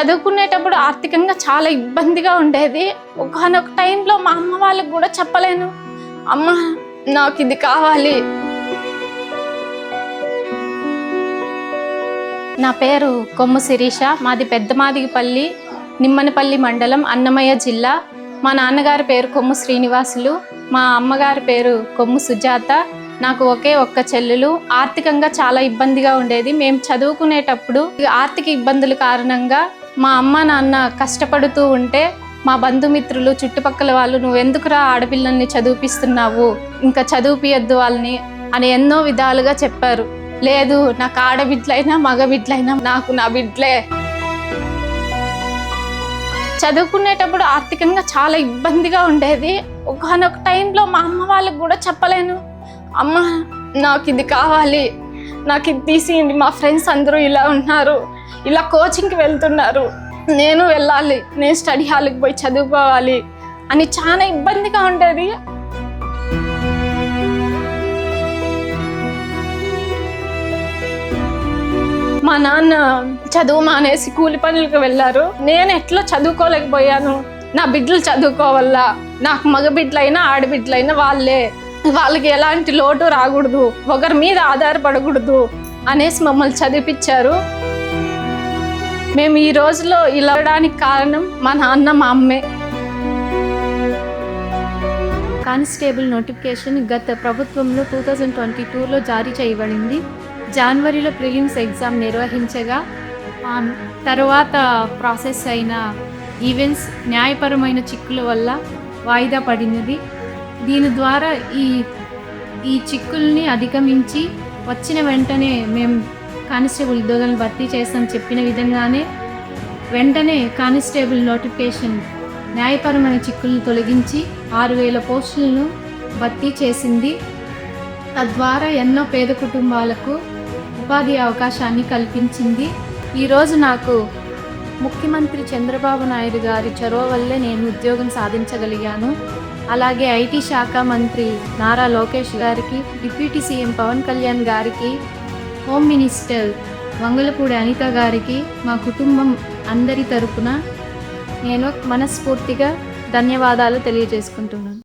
చదువుకునేటప్పుడు ఆర్థికంగా చాలా ఇబ్బందిగా ఉండేది. ఒకానొక టైంలో మా అమ్మ వాళ్ళకి కూడా చెప్పలేను, అమ్మ నాకు ఇది కావాలి. నా పేరు కొమ్ము శిరీష, మాది పెద్దమాదిగపల్లి, నిమ్మనపల్లి మండలం, అన్నమయ్య జిల్లా. మా నాన్నగారి పేరు కొమ్ము శ్రీనివాసులు, మా అమ్మగారి పేరు కొమ్ము సుజాత. నాకు ఒకే ఒక్క చెల్లెలు. ఆర్థికంగా చాలా ఇబ్బందిగా ఉండేది. మేము చదువుకునేటప్పుడు ఆర్థిక ఇబ్బందుల కారణంగా మా అమ్మ నాన్న కష్టపడుతూ ఉంటే మా బంధుమిత్రులు, చుట్టుపక్కల వాళ్ళు, నువ్వెందుకురా ఆడపిల్లల్ని చదివిపిస్తున్నావు, ఇంకా చదివిపియద్దు వాళ్ళని అని ఎన్నో విధాలుగా చెప్పారు. లేదు, నాకు ఆడబిడ్డలైనా మగబిడ్డలైనా నాకు నా బిడ్డలే. చదువుకునేటప్పుడు ఆర్థికంగా చాలా ఇబ్బందిగా ఉండేది. ఒకానొక టైంలో మా అమ్మ వాళ్ళకి కూడా చెప్పలేను, అమ్మ నాకు ఇది కావాలి, నాకు ఇది తీసియండి, మా ఫ్రెండ్స్ అందరూ ఇలా ఉన్నారు, ఇలా కోచింగ్కి వెళ్తున్నారు, నేను వెళ్ళాలి, నేను స్టడీ హాల్కి పోయి చదువుకోవాలి అని చాలా ఇబ్బందిగా ఉండేది. మా నాన్న చదువు మానేసి కూలి పనులకు వెళ్ళారు. నేను ఎట్లా చదువుకోలేకపోయాను. నా బిడ్డలు చదువుకోవాలా, నాకు మగ బిడ్డలైనా ఆడబిడ్డలైనా వాళ్ళకి ఎలాంటి లోటు రాకూడదు, ఒకరి మీద ఆధారపడకూడదు అనేసి మమ్మల్ని చదివిపించారు. మేము ఈ రోజులో ఇలా ఉండడానికి కారణం మా నాన్న, మా అమ్మే. కానిస్టేబుల్ నోటిఫికేషన్ గత ప్రభుత్వంలో 2022లో జారీ చేయబడింది. జనవరిలో ప్రిలిమ్స్ ఎగ్జామ్ నిర్వహించగా తర్వాత ప్రాసెస్ అయిన ఈవెంట్స్ న్యాయపరమైన చిక్కుల వల్ల వాయిదా పడినది. దీని ద్వారా ఈ చిక్కుల్ని అధిగమించి వచ్చిన వెంటనే మేము కానిస్టేబుల్ ఉద్యోగాలను భర్తీ చేస్తామని చెప్పిన విధంగానే వెంటనే కానిస్టేబుల్ నోటిఫికేషన్ న్యాయపరమైన చిక్కులను తొలగించి 6000 పోస్టులను భర్తీ చేసింది. తద్వారా ఎన్నో పేద కుటుంబాలకు ఉపాధి అవకాశాన్ని కల్పించింది. ఈరోజు నాకు ముఖ్యమంత్రి చంద్రబాబు నాయుడు గారి చొరవ వల్లే నేను ఉద్యోగం సాధించగలిగాను. అలాగే ఐటీ శాఖ మంత్రి నారా లోకేష్ గారికి, డిప్యూటీ సీఎం పవన్ కళ్యాణ్ గారికి, హోమ్ మినిస్టర్ వంగలపూడి అనిత గారికి, మా కుటుంబం అందరి తరపున నేను మనస్ఫూర్తిగా ధన్యవాదాలు తెలియజేసుకుంటున్నాను.